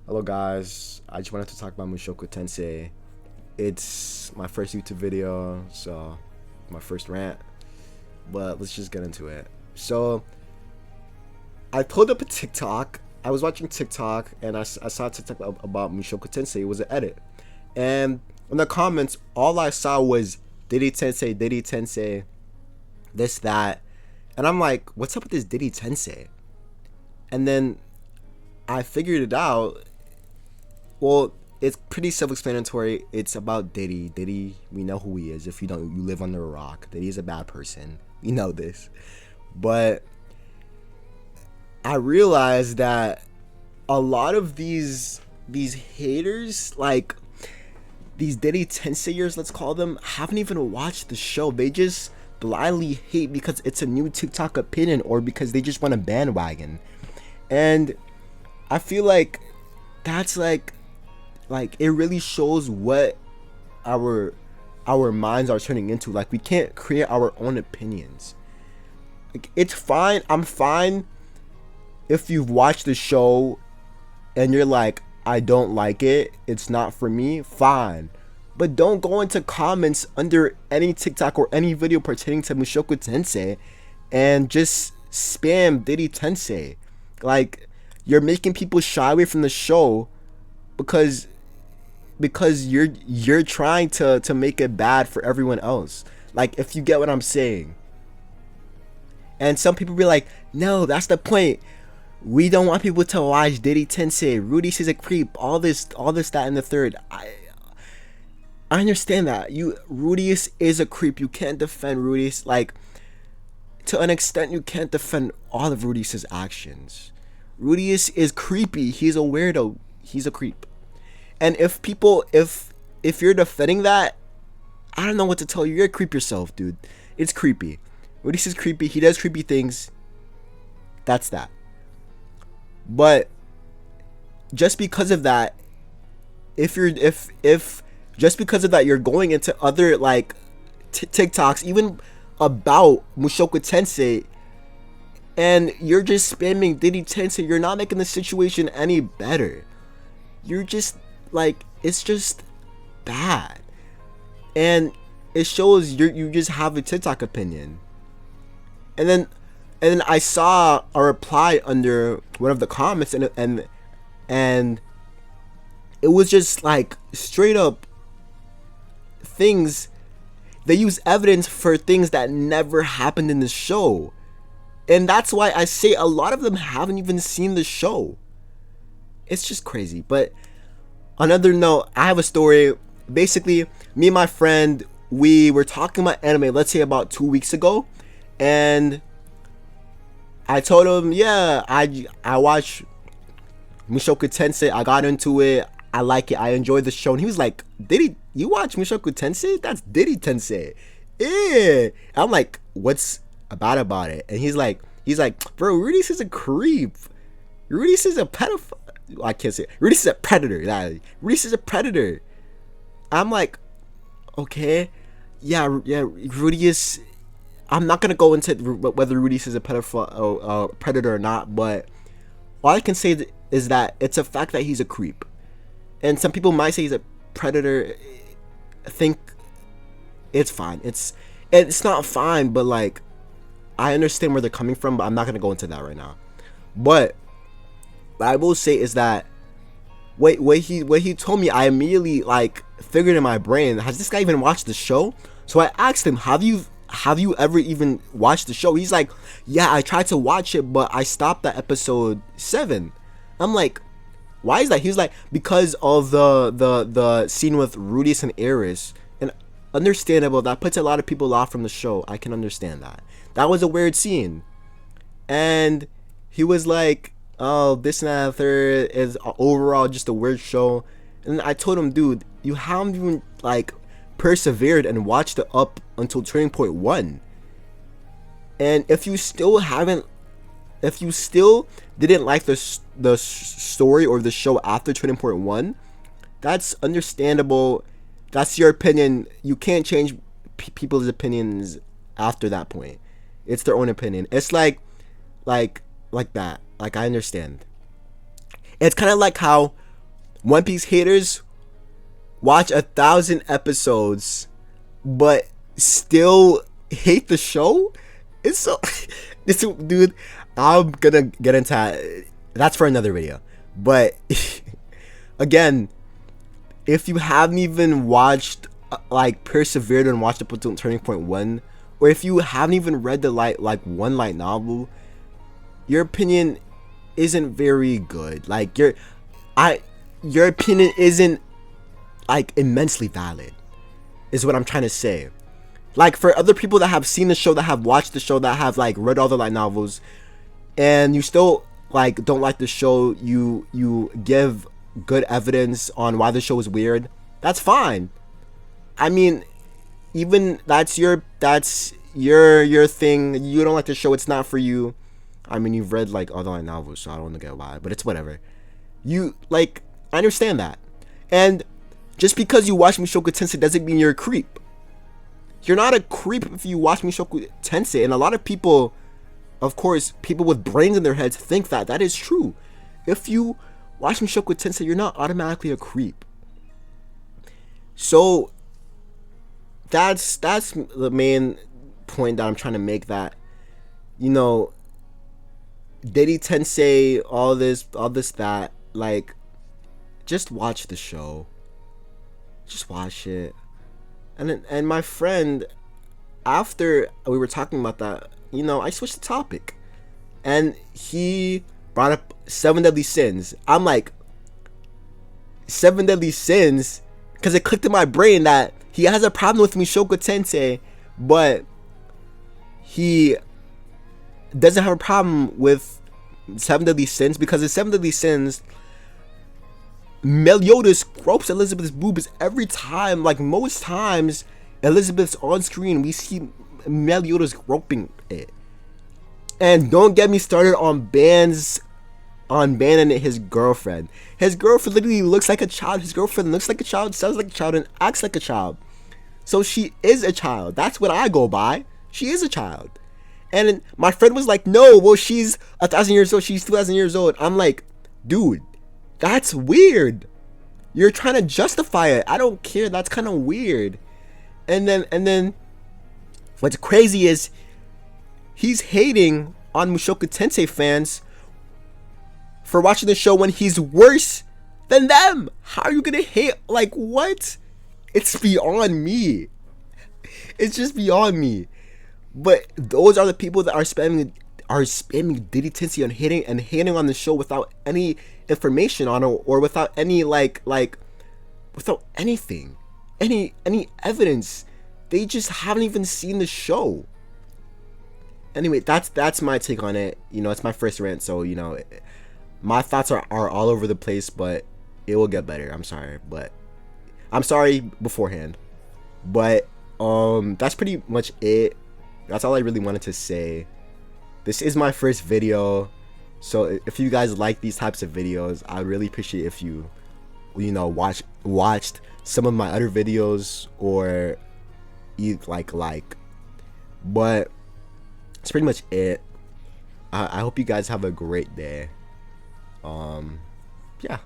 Hello guys, I just wanted to talk about Mushoku Tensei. It's my first YouTube video, so my first rant, but let's just get into it. So, I pulled up a TikTok. I was watching TikTok and I saw a TikTok about Mushoku Tensei. It was an edit. And in the comments, all I saw was Diddy Tensei, this, that. And I'm like, what's up with this Diddy Tensei? And then I figured it out. Well, it's pretty self-explanatory. It's about Diddy. Diddy, we know who he is. If you don't, you live under a rock. Diddy is a bad person. We know this. But I realized that a lot of these haters, like these Diddy Tenseiers, let's call them, haven't even watched the show. They just blindly hate because it's a new TikTok opinion or because they just want a bandwagon. And I feel like that's like it really shows what our minds are turning into. Like, we can't create our own opinions. Like, it's fine. I'm fine if you've watched the show and you're like, I don't like it, it's not for me, fine. But don't go into comments under any TikTok or any video pertaining to Mushoku Tensei and just spam Diddy Tensei. Like, you're making people shy away from the show because you're trying to make it bad for everyone else. Like, if you get what I'm saying. And some people be like, no, that's the point. We don't want people to watch Diddy Tensei. Rudy's is a creep. All this, that, and the third. I understand that. Rudy's is a creep. You can't defend Rudy's. Like, to an extent, you can't defend all of Rudy's actions. Rudy's is creepy. He's a weirdo. He's a creep. And if you're defending that, I don't know what to tell you. You're a creep yourself, dude. It's creepy. Rudy's is creepy. He does creepy things. That's that. But just because of that, if just because of that, you're going into other like TikToks, even about Mushoku Tensei, and you're just spamming Diddy Tensei, you're not making the situation any better. You're just like, it's just bad, and it shows you just have a TikTok opinion. And then I saw a reply under one of the comments, and it was just like straight up things. They use evidence for things that never happened in the show. And that's why I say a lot of them haven't even seen the show. It's just crazy. But another note, I have a story. Basically, me and my friend, we were talking about anime, let's say about 2 weeks ago. And I told him, yeah, I watched Mushoku Tensei. I got into it. I like it. I enjoyed the show. And he was like, Diddy, you watch Mushoku Tensei? That's Diddy Tensei. Yeah. I'm like, what's bad about it? And he's like, bro, Rudy's is a creep. Rudy's is a pedophile. I can't say it. Rudy's is a predator. Rudy's is a predator. I'm like, okay, yeah, Rudy is. I'm not gonna go into whether Rudy is a pedophile, predator or not, but all I can say is that it's a fact that he's a creep, and some people might say he's a predator. I think it's fine. It's not fine, but like, I understand where they're coming from, but I'm not gonna go into that right now. But what I will say is that what he told me, I immediately like figured in my brain, has this guy even watched the show? So I asked him, have you ever even watched the show? He's like, yeah, I tried to watch it, but I stopped at episode 7. I'm like, why is that? He was like, because of the scene with Rudius and Eris. And understandable, that puts a lot of people off from the show. I can understand that. That was a weird scene. And he was like, oh, this and that third is overall just a weird show. And I told him, dude, you haven't even like persevered and watched it up until turning point 1. And if you still didn't like the story or the show after turning point 1, that's understandable. That's your opinion. You can't change people's opinions after that point. It's their own opinion. It's like that. Like, I understand. It's kind of like how One Piece haters watch 1,000 episodes but still hate the show. It's so it's, dude, I'm gonna get into that's for another video. But again, if you haven't even watched like persevered and watched up until Turning Point 1, or if you haven't even read the one light novel, your opinion isn't very good. Like your opinion isn't like immensely valid, is what I'm trying to say. Like for other people that have seen the show, that have watched the show, that have like read all the light novels, and you still like don't like the show, you give good evidence on why the show is weird, that's fine. I mean, even that's your thing. You don't like the show, it's not for you. I mean, you've read like other light novels, so I don't get why, but it's whatever. You like, I understand that. And just because you watch Mushoku Tensei doesn't mean you're a creep. You're not a creep if you watch Mushoku Tensei. And a lot of people, of course, people with brains in their heads think that that is true. If you watch Mushoku Tensei, you're not automatically a creep. So that's the main point that I'm trying to make, that, you know, Diddy Tensei, all this that, like, just watch the show. Just watch it. And my friend, after we were talking about that, you know, I switched the topic, and he brought up 7 Deadly Sins. I'm like, 7 Deadly Sins? Because it clicked in my brain that he has a problem with Mushoku Tensei, but he doesn't have a problem with 7 Deadly Sins, because in 7 Deadly Sins, Meliodas gropes Elizabeth's boobs every time. Like, most times Elizabeth's on screen, we see Meliodas groping it. And don't get me started on Ban and his girlfriend. His girlfriend literally looks like a child. His girlfriend looks like a child, sounds like a child, and acts like a child. So she is a child. That's what I go by. She is a child. And my friend was like, no, well, she's 1,000 years old. She's 2,000 years old. I'm like, dude, that's weird. You're trying to justify it. I don't care. That's kind of weird. And then what's crazy is he's hating on Mushoku Tensei fans for watching the show when he's worse than them. How are you gonna hate? Like, what? It's beyond me. It's just beyond me. But those are the people that are spamming Diddy Tensei and hating on the show without any information on it, or without any without anything, any evidence. They just haven't even seen the show. Anyway, that's my take on it. You know, it's my first rant, so, you know, my thoughts are all over the place, but it will get better. I'm sorry beforehand. But that's pretty much it. That's all I really wanted to say. This is my first video, so if you guys like these types of videos, I really appreciate if you know, watched some of my other videos, or you like. But that's pretty much it. I hope you guys have a great day. Yeah.